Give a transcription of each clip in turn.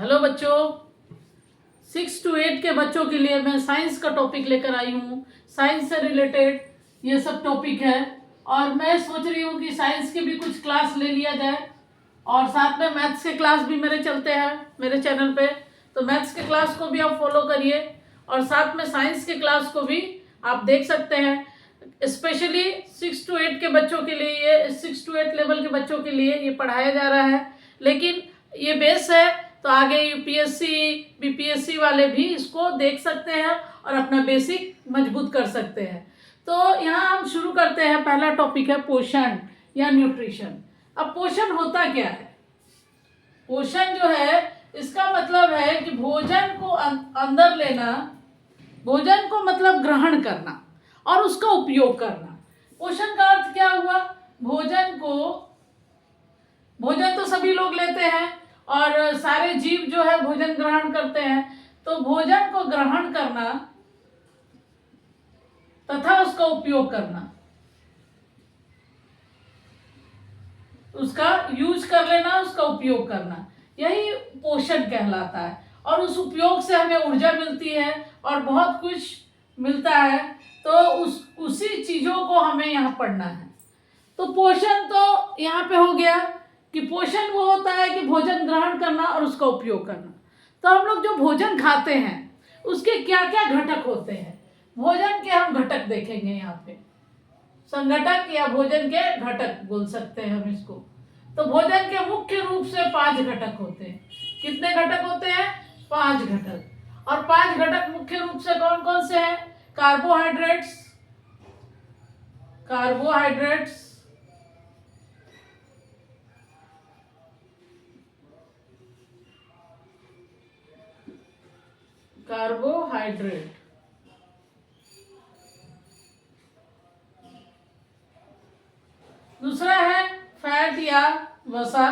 Hello बच्चों, 6 to 8 के बच्चों के लिए मैं साइंस का टॉपिक लेकर आई हूँ। साइंस से रिलेटेड ये सब टॉपिक है और मैं सोच रही हूँ कि साइंस की भी कुछ क्लास ले लिया जाए और साथ में मैथ्स के क्लास भी मेरे चलते हैं मेरे चैनल पे, तो मैथ्स के क्लास को भी आप फॉलो करिए और साथ में साइंस के क्लास को भी आप देख सकते हैं। स्पेशली 6 to 8 के बच्चों के लिए, ये 6 to 8 लेवल के बच्चों के लिए ये पढ़ाया जा रहा है, लेकिन ये बेस है तो आगे यूपीएससी बीपीएससी वाले भी इसको देख सकते हैं और अपना बेसिक मजबूत कर सकते हैं। तो यहाँ हम शुरू करते हैं। पहला टॉपिक है पोषण या न्यूट्रिशन। अब पोषण होता क्या है? पोषण जो है इसका मतलब है कि भोजन को अंदर लेना, भोजन को मतलब ग्रहण करना और उसका उपयोग करना। पोषण का अर्थ क्या हुआ? भोजन तो सभी लोग लेते हैं और सारे जीव जो है भोजन ग्रहण करते हैं, तो भोजन को ग्रहण करना तथा उसका उपयोग करना, उसका यूज कर लेना, उसका उपयोग करना, यही पोषण कहलाता है। और उस उपयोग से हमें ऊर्जा मिलती है और बहुत कुछ मिलता है, तो उसी चीजों को हमें यहाँ पढ़ना है। तो पोषण तो यहाँ पे हो गया कि पोषण वो होता है कि भोजन ग्रहण करना और उसका उपयोग करना। तो हम लोग जो भोजन खाते हैं उसके क्या क्या घटक होते हैं, भोजन के हम घटक देखेंगे यहाँ पे। संघटक या भोजन के घटक बोल सकते हैं हम इसको। तो भोजन के मुख्य रूप से 5 घटक होते हैं। कितने घटक होते हैं? 5 घटक। और 5 घटक मुख्य रूप से कौन कौन से हैं? कार्बोहाइड्रेट्स, कार्बोहाइड्रेट, दूसरा है फैट या वसा,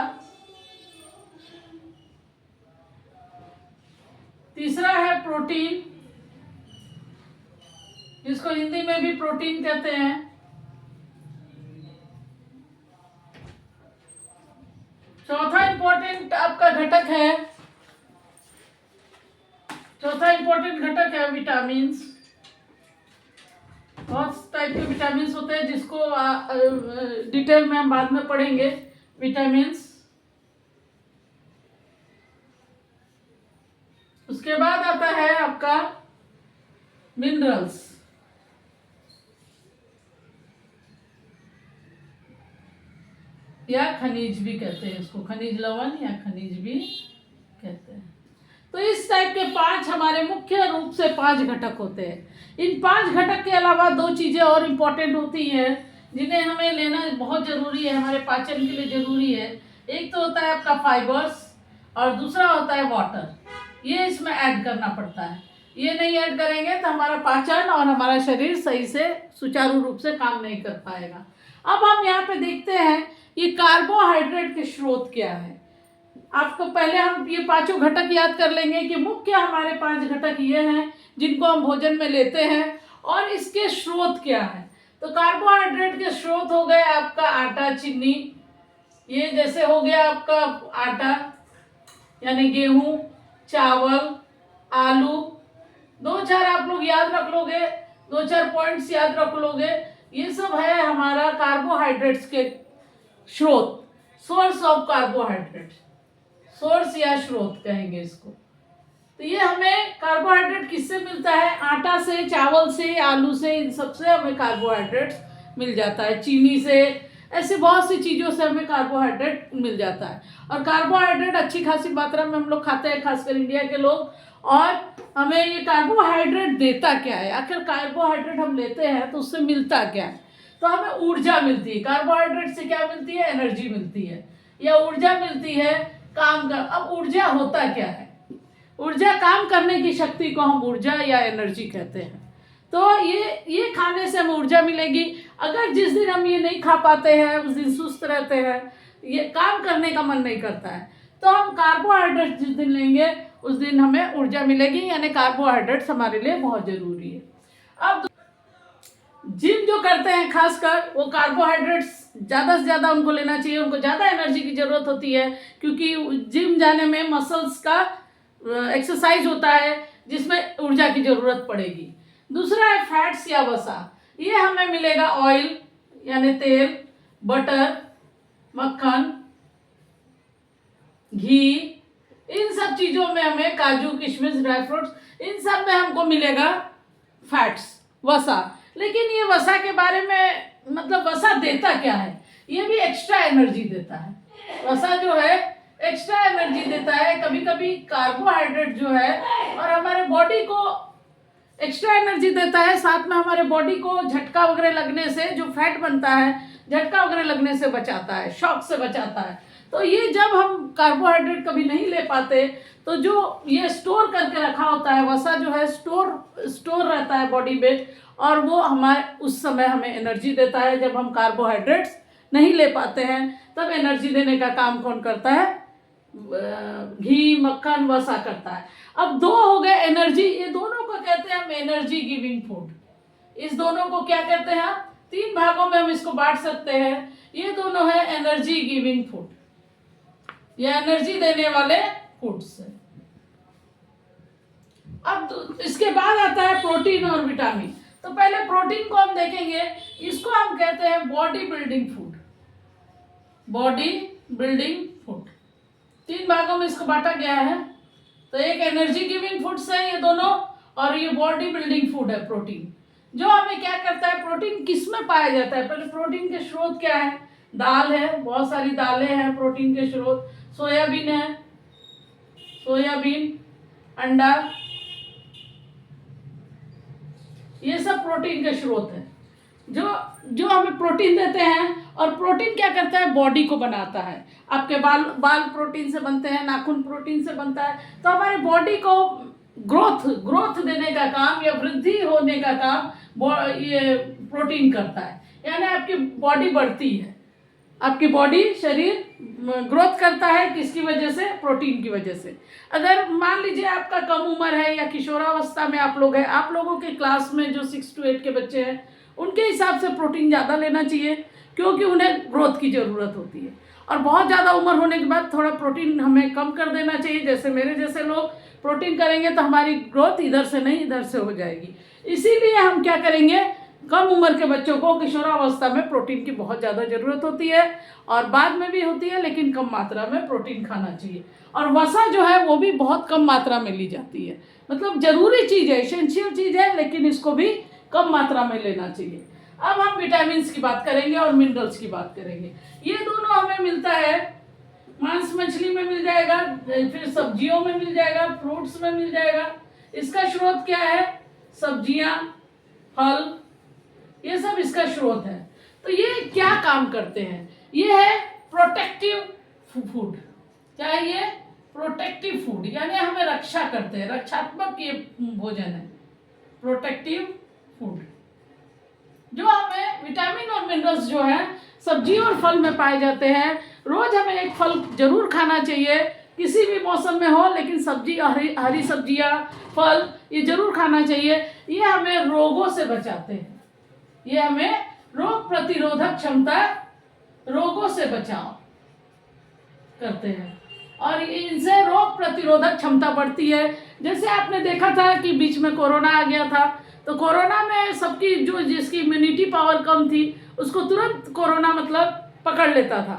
तीसरा है प्रोटीन, जिसको हिंदी में भी प्रोटीन कहते हैं, चौथा इंपॉर्टेंट आपका घटक है, विटामिन। बहुत टाइप के विटामिन होते हैं जिसको डिटेल में हम बाद में पढ़ेंगे। विटामिन, उसके बाद आता है आपका मिनरल्स, या खनिज भी कहते हैं इसको, खनिज लवण या खनिज भी कहते हैं। तो इस टाइप के 5 हमारे मुख्य रूप से 5 घटक होते हैं। इन 5 घटक के अलावा 2 चीजें और इम्पोर्टेंट होती हैं जिन्हें हमें लेना बहुत जरूरी है, हमारे पाचन के लिए जरूरी है। एक तो होता है आपका फाइबर्स और दूसरा होता है वाटर। ये इसमें ऐड करना पड़ता है। ये नहीं ऐड करेंगे तो हमारा पाचन और हमारा शरीर सही से सुचारू रूप से काम नहीं कर पाएगा। अब हम यहाँ पे देखते हैं ये कार्बोहाइड्रेट के स्रोत क्या है। आपको पहले हम ये 5 घटक याद कर लेंगे कि मुख्य हमारे 5 घटक ये हैं जिनको हम भोजन में लेते हैं और इसके स्रोत क्या है। तो कार्बोहाइड्रेट के स्रोत हो गए आपका आटा, चीनी, ये जैसे हो गया आपका आटा यानी गेहूं, चावल, आलू। 2-4 आप लोग याद रख लोगे, 2-4 पॉइंट्स याद रख लोगे। ये सब है हमारा कार्बोहाइड्रेट्स के स्रोत, सोर्स ऑफ कार्बोहाइड्रेट, सोर्स या स्रोत कहेंगे इसको। तो ये हमें कार्बोहाइड्रेट किससे मिलता है? आटा से, चावल से, आलू से, इन सब से हमें कार्बोहाइड्रेट मिल जाता है, चीनी से, ऐसे बहुत सी चीज़ों से हमें कार्बोहाइड्रेट मिल जाता है। और कार्बोहाइड्रेट अच्छी खासी मात्रा में हम लोग खाते हैं, खासकर इंडिया के लोग। और हमें ये कार्बोहाइड्रेट देता क्या है? आखिर कार्बोहाइड्रेट हम लेते हैं तो उससे मिलता क्या है? तो हमें ऊर्जा मिलती है। कार्बोहाइड्रेट से क्या मिलती है? एनर्जी मिलती है या ऊर्जा मिलती है काम कर। अब ऊर्जा होता क्या है? ऊर्जा, काम करने की शक्ति को हम ऊर्जा या एनर्जी कहते हैं। तो ये खाने से हमें ऊर्जा मिलेगी। अगर जिस दिन हम ये नहीं खा पाते हैं उस दिन सुस्त रहते हैं, ये काम करने का मन नहीं करता है, तो हम कार्बोहाइड्रेट जिस दिन लेंगे उस दिन हमें ऊर्जा मिलेगी, यानी कार्बोहाइड्रेट्स हमारे लिए बहुत जरूरी है। अब जिम जो करते हैं खासकर वो कार्बोहाइड्रेट्स ज़्यादा से ज़्यादा उनको लेना चाहिए, उनको ज़्यादा एनर्जी की ज़रूरत होती है क्योंकि जिम जाने में मसल्स का एक्सरसाइज होता है जिसमें ऊर्जा की ज़रूरत पड़ेगी। दूसरा है फैट्स या वसा, ये हमें मिलेगा ऑयल यानी तेल, बटर, मक्खन, घी, इन सब चीज़ों में हमें काजू, किशमिश, ड्राई फ्रूट्स, इन सब में हमको मिलेगा फैट्स, वसा। लेकिन ये वसा के बारे में मतलब वसा देता क्या है, ये भी एक्स्ट्रा एनर्जी देता है। वसा जो है एक्स्ट्रा एनर्जी देता है, कभी कभी कार्बोहाइड्रेट जो है और हमारे बॉडी को एक्स्ट्रा एनर्जी देता है, साथ में हमारे बॉडी को झटका वगैरह लगने से, जो फैट बनता है झटका वगैरह लगने से बचाता है, शॉक से बचाता है। तो ये जब हम कार्बोहाइड्रेट कभी नहीं ले पाते तो जो ये स्टोर करके रखा होता है वसा जो है स्टोर रहता है बॉडी में, और वो हमारे उस समय हमें एनर्जी देता है। जब हम कार्बोहाइड्रेट्स नहीं ले पाते हैं तब एनर्जी देने का काम कौन करता है, घी, मक्खन, वसा करता है। अब दो हो गए एनर्जी, ये दोनों को कहते हैं हम एनर्जी गिविंग फूड। इस दोनों को क्या कहते हैं, तीन भागों में हम इसको बांट सकते हैं। ये दोनों है एनर्जी गिविंग फूड, ये एनर्जी देने वाले फूड्स है। अब इसके बाद आता है प्रोटीन और विटामिन। तो पहले प्रोटीन को हम देखेंगे, इसको हम कहते हैं body building food. Body building food तीन भागों में इसको बांटा गया है। तो एक एनर्जी गिविंग फूड्स है ये दोनों, और ये बॉडी बिल्डिंग फूड है प्रोटीन। जो हमें क्या करता है, प्रोटीन किस में पाया जाता है, पहले प्रोटीन के स्रोत क्या है, दाल है, बहुत सारी दालें हैं प्रोटीन के स्रोत। सोयाबीन है, सोयाबीन, अंडा, ये सब प्रोटीन के स्रोत हैं जो हमें प्रोटीन देते हैं। और प्रोटीन क्या करता है, बॉडी को बनाता है। आपके बाल प्रोटीन से बनते हैं, नाखून प्रोटीन से बनता है। तो हमारे बॉडी को ग्रोथ देने का काम या वृद्धि होने का काम ये प्रोटीन करता है। यानी आपकी बॉडी बढ़ती है, आपकी बॉडी, शरीर ग्रोथ करता है, किसकी वजह से, प्रोटीन की वजह से। अगर मान लीजिए आपका कम उम्र है या किशोरावस्था में आप लोग हैं, आप लोगों के क्लास में जो 6 to 8 के बच्चे हैं उनके हिसाब से प्रोटीन ज़्यादा लेना चाहिए क्योंकि उन्हें ग्रोथ की ज़रूरत होती है। और बहुत ज़्यादा उम्र होने के बाद थोड़ा प्रोटीन हमें कम कर देना चाहिए। जैसे मेरे जैसे लोग प्रोटीन करेंगे तो हमारी ग्रोथ इधर से नहीं इधर से हो जाएगी। इसीलिए हम क्या करेंगे, कम उम्र के बच्चों को किशोरावस्था में प्रोटीन की बहुत ज़्यादा ज़रूरत होती है और बाद में भी होती है, लेकिन कम मात्रा में प्रोटीन खाना चाहिए। और वसा जो है वो भी बहुत कम मात्रा में ली जाती है, मतलब ज़रूरी चीज़ है, एसेंशियल चीज़ है, लेकिन इसको भी कम मात्रा में लेना चाहिए। अब हम विटामिन की बात करेंगे और मिनरल्स की बात करेंगे। ये दोनों हमें मिलता है, मांस मछली में मिल जाएगा, फिर सब्जियों में मिल जाएगा, फ्रूट्स में मिल जाएगा। इसका स्रोत क्या है, सब्जियां, फल, ये सब इसका स्रोत है। तो ये क्या काम करते हैं, ये है प्रोटेक्टिव फूड। क्या है ये, प्रोटेक्टिव फूड, यानी हमें रक्षा करते हैं, रक्षात्मक ये भोजन है, प्रोटेक्टिव फूड। जो हमें विटामिन और मिनरल्स जो है सब्जी और फल में पाए जाते हैं। रोज हमें एक फल जरूर खाना चाहिए, किसी भी मौसम में हो, लेकिन सब्जी, हरी सब्जियां, फल ये जरूर खाना चाहिए। ये हमें रोगों से बचाते हैं, ये हमें रोग प्रतिरोधक क्षमता, रोगों से बचाव करते हैं और इनसे रोग प्रतिरोधक क्षमता बढ़ती है। जैसे आपने देखा था कि बीच में कोरोना आ गया था, तो कोरोना में सबकी जिसकी इम्यूनिटी पावर कम थी उसको तुरंत कोरोना मतलब पकड़ लेता था।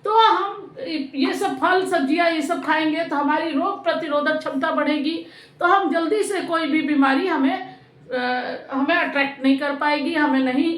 तो हम ये सब फल सब्जियां ये सब खाएंगे तो हमारी रोग प्रतिरोधक क्षमता बढ़ेगी, तो हम जल्दी से कोई भी बीमारी हमें अट्रैक्ट नहीं कर पाएगी, हमें नहीं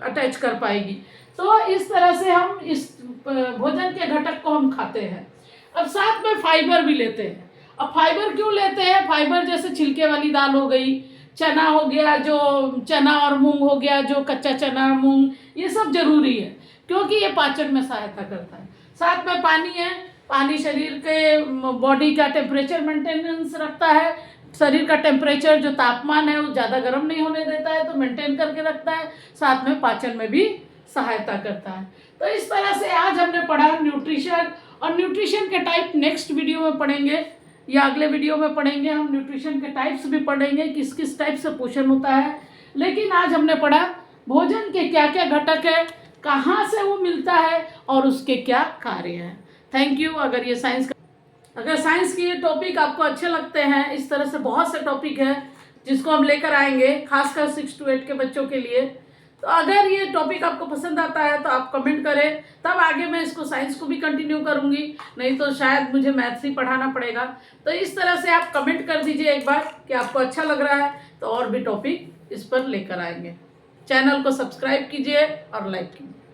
अटैच कर पाएगी। तो इस तरह से हम इस भोजन के घटक को हम खाते हैं। अब साथ में फाइबर भी लेते हैं। अब फाइबर क्यों लेते हैं, फाइबर जैसे छिलके वाली दाल हो गई, चना हो गया, जो चना और मूंग हो गया, जो कच्चा चना मूंग, ये सब जरूरी है क्योंकि ये पाचन में सहायता करता है। साथ में पानी है, पानी शरीर के बॉडी का टेम्परेचर मेंटेनेंस रखता है, शरीर का टेम्परेचर जो तापमान है वो ज़्यादा गर्म नहीं होने देता है, तो मेंटेन करके रखता है, साथ में पाचन में भी सहायता करता है। तो इस तरह से आज हमने पढ़ा न्यूट्रिशन, और न्यूट्रिशन के टाइप नेक्स्ट वीडियो में पढ़ेंगे या अगले वीडियो में पढ़ेंगे। हम न्यूट्रिशन के टाइप्स भी पढ़ेंगे, किस किस टाइप से पोषण होता है। लेकिन आज हमने पढ़ा भोजन के क्या क्या घटक है, कहाँ से वो मिलता है और उसके क्या कार्य हैं। Thank you. अगर साइंस के टॉपिक आपको अच्छे लगते हैं, इस तरह से बहुत से टॉपिक है जिसको हम लेकर आएंगे खासकर 6 to 8 के बच्चों के लिए। तो अगर ये टॉपिक आपको पसंद आता है तो आप कमेंट करें, तब आगे मैं इसको साइंस को भी कंटिन्यू करूंगी, नहीं तो शायद मुझे मैथ्स ही पढ़ाना पड़ेगा। तो इस तरह से आप कमेंट कर दीजिए एक बार कि आपको अच्छा लग रहा है, तो और भी टॉपिक इस पर लेकर आएंगे। चैनल को सब्सक्राइब कीजिए और लाइक कीजिए।